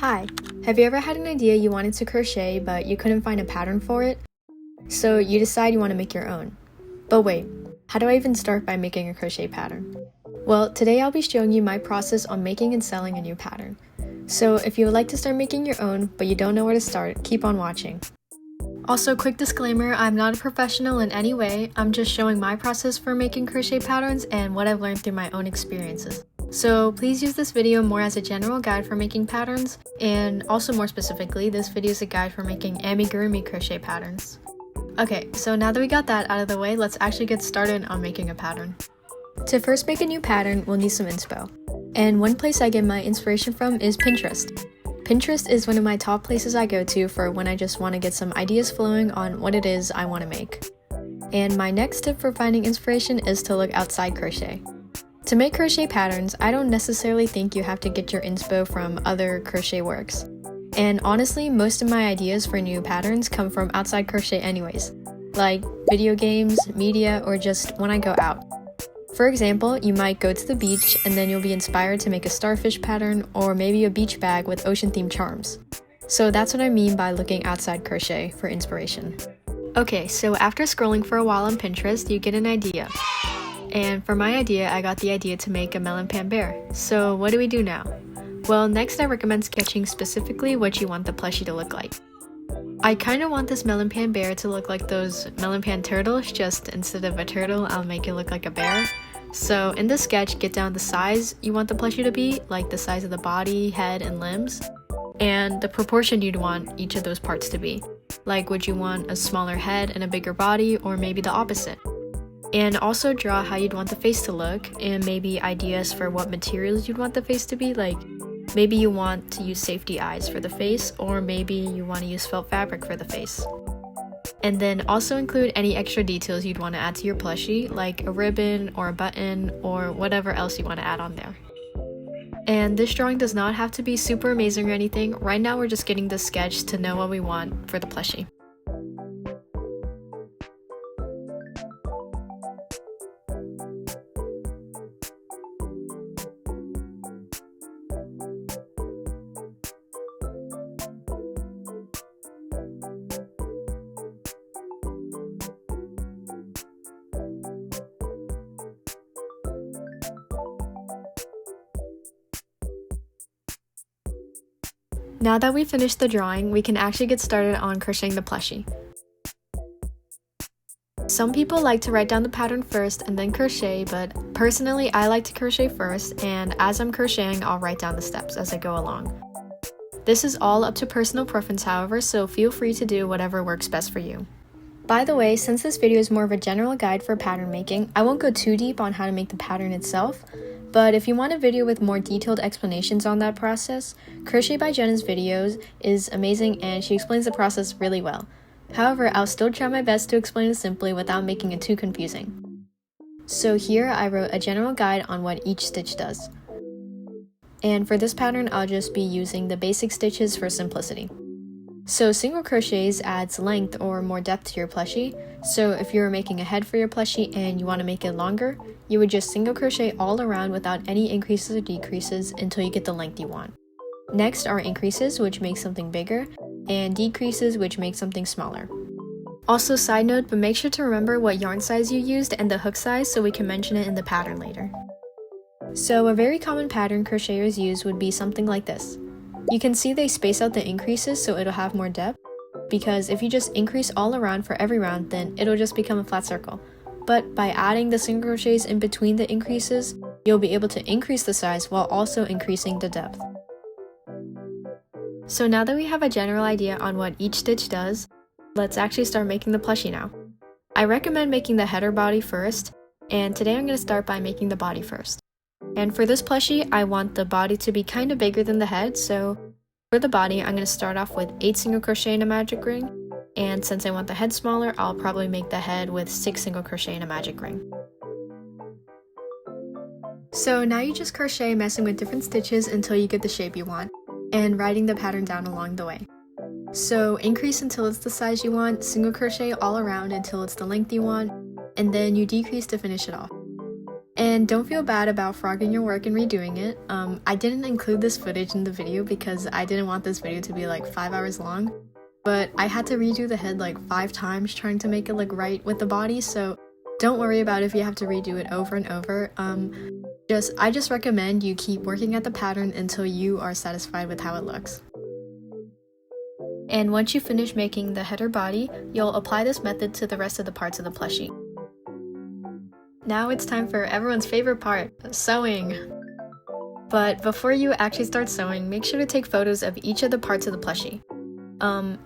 Hi, have you ever had an idea you wanted to crochet but you couldn't find a pattern for it? So you decide you want to make your own. But wait, how do I even start by making a crochet pattern? Well, today I'll be showing you my process on making and selling a new pattern. So if you would like to start making your own but you don't know where to start, keep on watching. Also, quick disclaimer, I'm not a professional in any way, I'm just showing my process for making crochet patterns and what I've learned through my own experiences. So please use this video more as a general guide for making patterns, and also more specifically, this video is a guide for making amigurumi crochet patterns. Okay, so now that we got that out of the way, let's actually get started on making a pattern. To first make a new pattern, we'll need some inspo. And one place I get my inspiration from is Pinterest. Pinterest is one of my top places I go to for when I just want to get some ideas flowing on what it is I want to make. And my next tip for finding inspiration is to look outside crochet. To make crochet patterns, I don't necessarily think you have to get your inspo from other crochet works. And honestly, most of my ideas for new patterns come from outside crochet anyways, like video games, media, or just when I go out. For example, you might go to the beach and then you'll be inspired to make a starfish pattern or maybe a beach bag with ocean-themed charms. So that's what I mean by looking outside crochet for inspiration. Okay, so after scrolling for a while on Pinterest, you get an idea. And for my idea, I got the idea to make a melon pan bear. So what do we do now? Well, next I recommend sketching specifically what you want the plushie to look like. I kind of want this melon pan bear to look like those melon pan turtles, just instead of a turtle, I'll make it look like a bear. So in the sketch, get down the size you want the plushie to be, like the size of the body, head, and limbs, and the proportion you'd want each of those parts to be. Like, would you want a smaller head and a bigger body, or maybe the opposite? And also draw how you'd want the face to look, and maybe ideas for what materials you'd want the face to be, like maybe you want to use safety eyes for the face, or maybe you want to use felt fabric for the face. And then also include any extra details you'd want to add to your plushie, like a ribbon or a button or whatever else you want to add on there. And this drawing does not have to be super amazing or anything. Right now we're just getting the sketch to know what we want for the plushie. Now that we've finished the drawing, we can actually get started on crocheting the plushie. Some people like to write down the pattern first and then crochet, but personally I like to crochet first, and as I'm crocheting I'll write down the steps as I go along. This is all up to personal preference however, so feel free to do whatever works best for you. By the way, since this video is more of a general guide for pattern making, I won't go too deep on how to make the pattern itself. But if you want a video with more detailed explanations on that process, Crochet by Jenna's videos is amazing and she explains the process really well. However, I'll still try my best to explain it simply without making it too confusing. So here I wrote a general guide on what each stitch does. And for this pattern, I'll just be using the basic stitches for simplicity. So single crochets adds length or more depth to your plushie. So if you're making a head for your plushie and you want to make it longer, you would just single crochet all around without any increases or decreases until you get the length you want. Next are increases, which make something bigger, and decreases, which make something smaller. Also, side note, but make sure to remember what yarn size you used and the hook size so we can mention it in the pattern later. So a very common pattern crocheters use would be something like this. You can see they space out the increases so it'll have more depth, because if you just increase all around for every round, then it'll just become a flat circle. But by adding the single crochets in between the increases, you'll be able to increase the size while also increasing the depth. So now that we have a general idea on what each stitch does, let's actually start making the plushie now. I recommend making the header body first, and today I'm going to start by making the body first. And for this plushie, I want the body to be kind of bigger than the head, so for the body, I'm going to start off with 8 single crochet in a magic ring, and since I want the head smaller, I'll probably make the head with 6 single crochet in a magic ring. So now you just crochet messing with different stitches until you get the shape you want, and writing the pattern down along the way. So increase until it's the size you want, single crochet all around until it's the length you want, and then you decrease to finish it off. And And don't feel bad about frogging your work and redoing it. I didn't include this footage in the video because I didn't want this video to be like 5 hours long, but I had to redo the head like 5 times trying to make it look right with the body, so don't worry about if you have to redo it over and over. I just recommend you keep working at the pattern until you are satisfied with how it looks. And once you finish making the head or body, you'll apply this method to the rest of the parts of the plushie. Now it's time for everyone's favorite part, sewing! But before you actually start sewing, make sure to take photos of each of the parts of the plushie.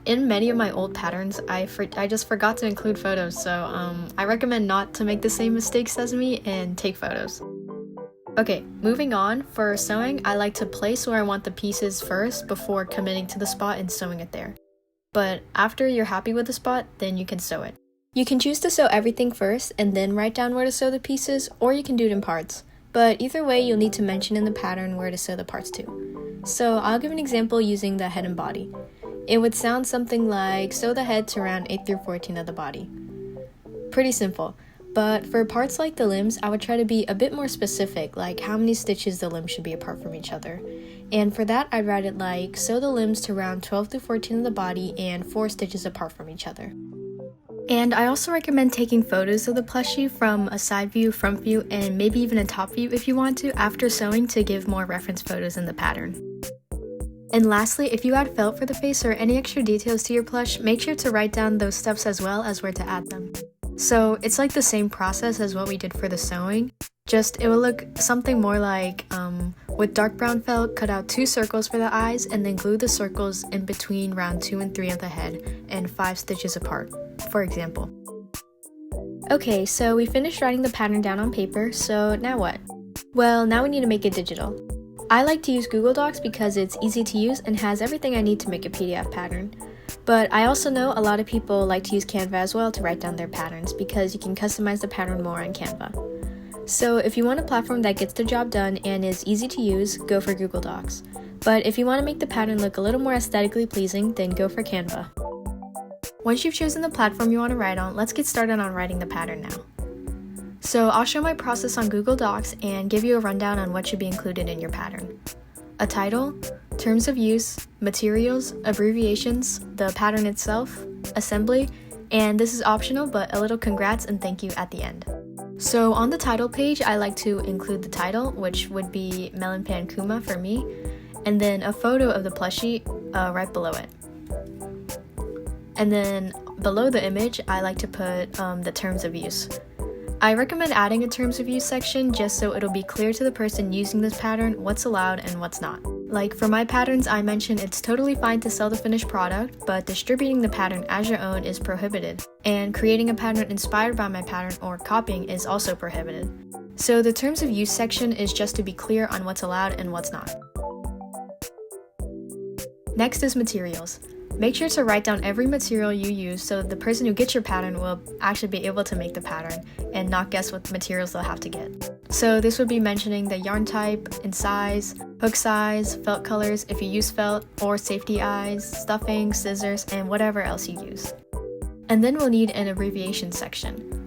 In many of my old patterns, I just forgot to include photos, so I recommend not to make the same mistakes as me and take photos. Okay, moving on, for sewing, I like to place where I want the pieces first before committing to the spot and sewing it there. But after you're happy with the spot, then you can sew it. You can choose to sew everything first and then write down where to sew the pieces, or you can do it in parts. But either way, you'll need to mention in the pattern where to sew the parts to. So I'll give an example using the head and body. It would sound something like, sew the head to around 8 through 14 of the body. Pretty simple. But for parts like the limbs, I would try to be a bit more specific, like how many stitches the limbs should be apart from each other. And for that, I'd write it like, sew the limbs to around 12 through 14 of the body and 4 stitches apart from each other. And I also recommend taking photos of the plushie from a side view, front view, and maybe even a top view if you want to after sewing to give more reference photos in the pattern. And lastly, if you add felt for the face or any extra details to your plush, make sure to write down those steps as well as where to add them. So it's like the same process as what we did for the sewing, just it will look something more like, with dark brown felt, cut out 2 circles for the eyes and then glue the circles in between round 2 and 3 of the head and 5 stitches apart, for example. Okay, so we finished writing the pattern down on paper, so now what? Well, now we need to make it digital. I like to use Google Docs because it's easy to use and has everything I need to make a PDF pattern. But I also know a lot of people like to use Canva as well to write down their patterns because you can customize the pattern more on Canva. So if you want a platform that gets the job done and is easy to use, go for Google Docs. But if you want to make the pattern look a little more aesthetically pleasing, then go for Canva. Once you've chosen the platform you want to write on, let's get started on writing the pattern now. So I'll show my process on Google Docs and give you a rundown on what should be included in your pattern. A title, terms of use, materials, abbreviations, the pattern itself, assembly, and this is optional but a little congrats and thank you at the end. So on the title page, I like to include the title, which would be Melon Pan Kuma for me, and then a photo of the plushie right below it. And then below the image, I like to put the terms of use. I recommend adding a terms of use section just so it'll be clear to the person using this pattern what's allowed and what's not. Like for my patterns, I mentioned it's totally fine to sell the finished product, but distributing the pattern as your own is prohibited, and creating a pattern inspired by my pattern or copying is also prohibited. So the terms of use section is just to be clear on what's allowed and what's not. Next is materials. Make sure to write down every material you use so the person who gets your pattern will actually be able to make the pattern and not guess what materials they'll have to get. So this would be mentioning the yarn type and size, hook size, felt colors if you use felt, or safety eyes, stuffing, scissors, and whatever else you use. And then we'll need an abbreviation section.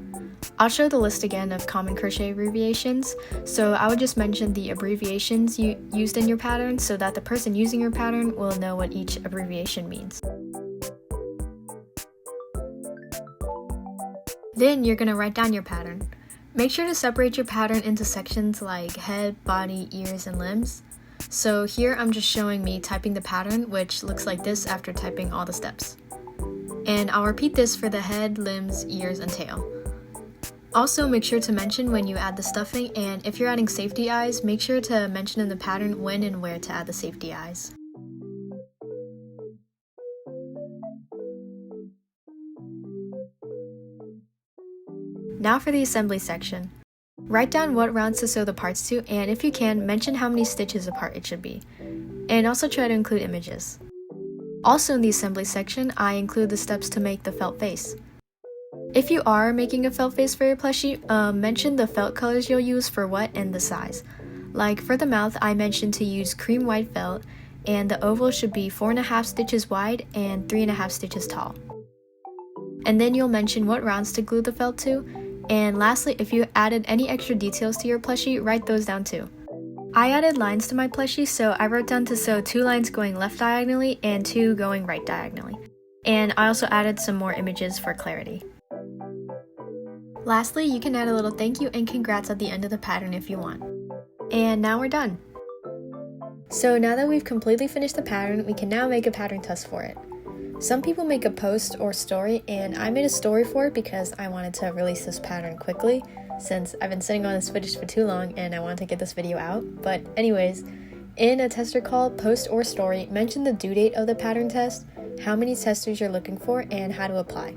I'll show the list again of common crochet abbreviations, so I would just mention the abbreviations you used in your pattern so that the person using your pattern will know what each abbreviation means. Then you're going to write down your pattern. Make sure to separate your pattern into sections like head, body, ears, and limbs. So here I'm just showing me typing the pattern, which looks like this after typing all the steps. And I'll repeat this for the head, limbs, ears, and tail. Also, make sure to mention when you add the stuffing, and if you're adding safety eyes, make sure to mention in the pattern when and where to add the safety eyes. Now for the assembly section. Write down what rounds to sew the parts to, and if you can, mention how many stitches apart it should be. And also try to include images. Also in the assembly section, I include the steps to make the felt face. If you are making a felt face for your plushie, mention the felt colors you'll use for what and the size. Like for the mouth, I mentioned to use cream white felt, and the oval should be 4.5 stitches wide and 3.5 stitches tall. And then you'll mention what rounds to glue the felt to, And lastly, if you added any extra details to your plushie, write those down too. I added lines to my plushie, so I wrote down to sew 2 lines going left diagonally and 2 going right diagonally. And I also added some more images for clarity. Lastly, you can add a little thank you and congrats at the end of the pattern if you want. And now we're done! So now that we've completely finished the pattern, we can now make a pattern test for it. Some people make a post or story, and I made a story for it because I wanted to release this pattern quickly, since I've been sitting on this footage for too long and I wanted to get this video out. But anyways, in a tester call, post or story, mention the due date of the pattern test, how many testers you're looking for, and how to apply.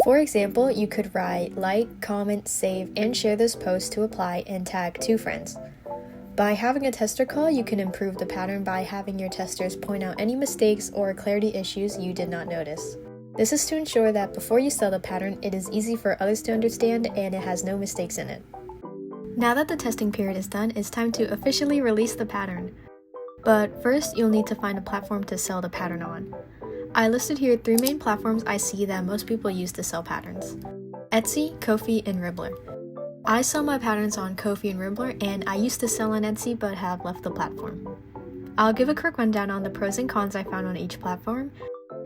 For example, you could write like, comment, save, and share this post to apply and tag 2 friends. By having a tester call, you can improve the pattern by having your testers point out any mistakes or clarity issues you did not notice. This is to ensure that before you sell the pattern, it is easy for others to understand and it has no mistakes in it. Now that the testing period is done, it's time to officially release the pattern. But first, you'll need to find a platform to sell the pattern on. I listed here 3 main platforms I see that most people use to sell patterns: Etsy, Ko-fi, and Ribbler. I sell my patterns on Ko-fi and Ribbler, and I used to sell on Etsy but have left the platform. I'll give a quick rundown on the pros and cons I found on each platform.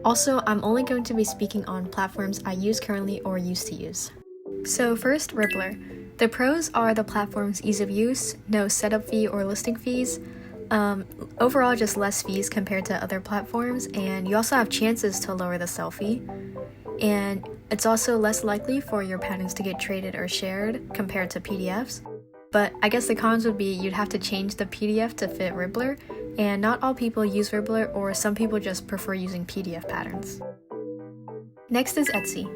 Also, I'm only going to be speaking on platforms I use currently or used to use. So first, Ribbler. The pros are the platform's ease of use, no setup fee or listing fees, overall just less fees compared to other platforms, and you also have chances to lower the sell fee. And it's also less likely for your patterns to get traded or shared compared to PDFs. But I guess the cons would be you'd have to change the PDF to fit Ribbler, and not all people use Ribbler, or some people just prefer using PDF patterns. Next is Etsy.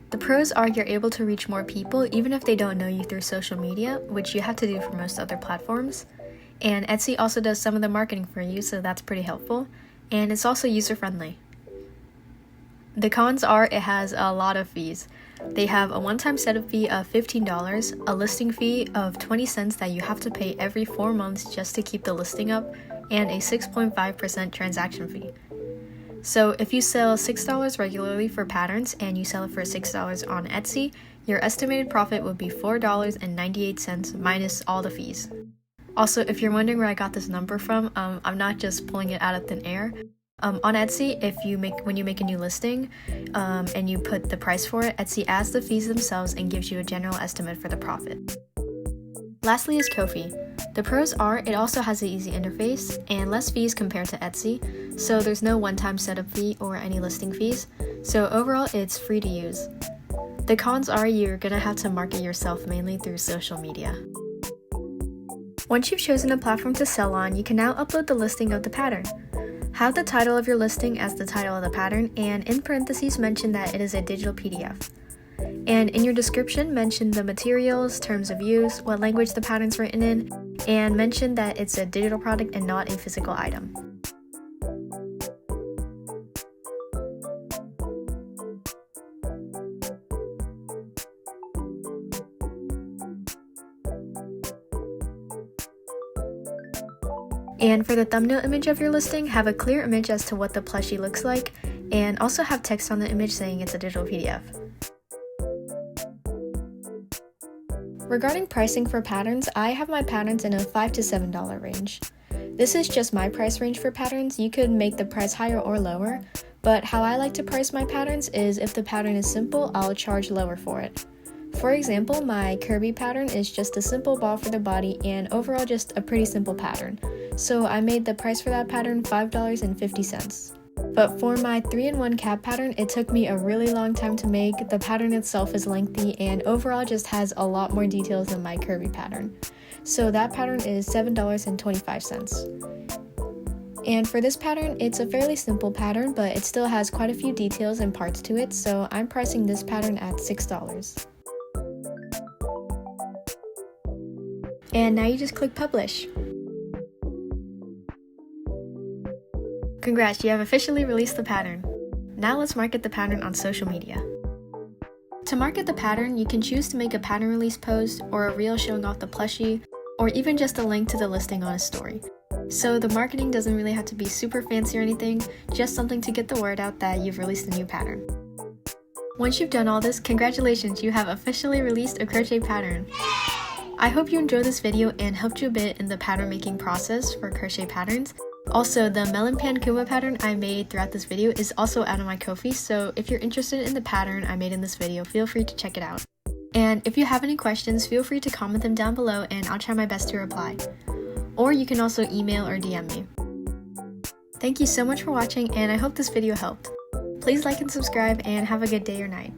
The pros are you're able to reach more people even if they don't know you through social media, which you have to do for most other platforms. And Etsy also does some of the marketing for you, so that's pretty helpful. And it's also user-friendly. The cons are it has a lot of fees. They have a one-time setup fee of $15, a listing fee of 20 cents that you have to pay every 4 months just to keep the listing up, and a 6.5% transaction fee. So if you sell $6 regularly for patterns and you sell it for $6 on Etsy, your estimated profit would be $4.98 minus all the fees. Also, if you're wondering where I got this number from, I'm not just pulling it out of thin air. On Etsy, when you make a new listing and you put the price for it, Etsy adds the fees themselves and gives you a general estimate for the profit. Lastly is Ko-fi. The pros are it also has an easy interface and less fees compared to Etsy, so there's no one-time setup fee or any listing fees, so overall it's free to use. The cons are you're gonna have to market yourself mainly through social media. Once you've chosen a platform to sell on, you can now upload the listing of the pattern. Have the title of your listing as the title of the pattern, and in parentheses mention that it is a digital PDF. And in your description, mention the materials, terms of use, what language the pattern's written in, and mention that it's a digital product and not a physical item. And for the thumbnail image of your listing, have a clear image as to what the plushie looks like, and also have text on the image saying it's a digital PDF. Regarding pricing for patterns, I have my patterns in a $5 to $7 range. This is just my price range for patterns. You could make the price higher or lower, but how I like to price my patterns is if the pattern is simple, I'll charge lower for it. For example, my Kirby pattern is just a simple ball for the body and overall just a pretty simple pattern. So I made the price for that pattern $5.50. But for my 3-in-1 cap pattern, it took me a really long time to make. The pattern itself is lengthy and overall just has a lot more details than my Kirby pattern. So that pattern is $7.25. And for this pattern, it's a fairly simple pattern, but it still has quite a few details and parts to it, so I'm pricing this pattern at $6. And now you just click publish. Congrats, you have officially released the pattern. Now let's market the pattern on social media. To market the pattern, you can choose to make a pattern release post or a reel showing off the plushie, or even just a link to the listing on a story. So the marketing doesn't really have to be super fancy or anything, just something to get the word out that you've released a new pattern. Once you've done all this, congratulations, you have officially released a crochet pattern. I hope you enjoyed this video and helped you a bit in the pattern making process for crochet patterns. Also, the melon pan kuma pattern I made throughout this video is also out on my Ko-fi, so if you're interested in the pattern I made in this video, feel free to check it out. And if you have any questions, feel free to comment them down below and I'll try my best to reply. Or you can also email or DM me. Thank you so much for watching and I hope this video helped. Please like and subscribe and have a good day or night.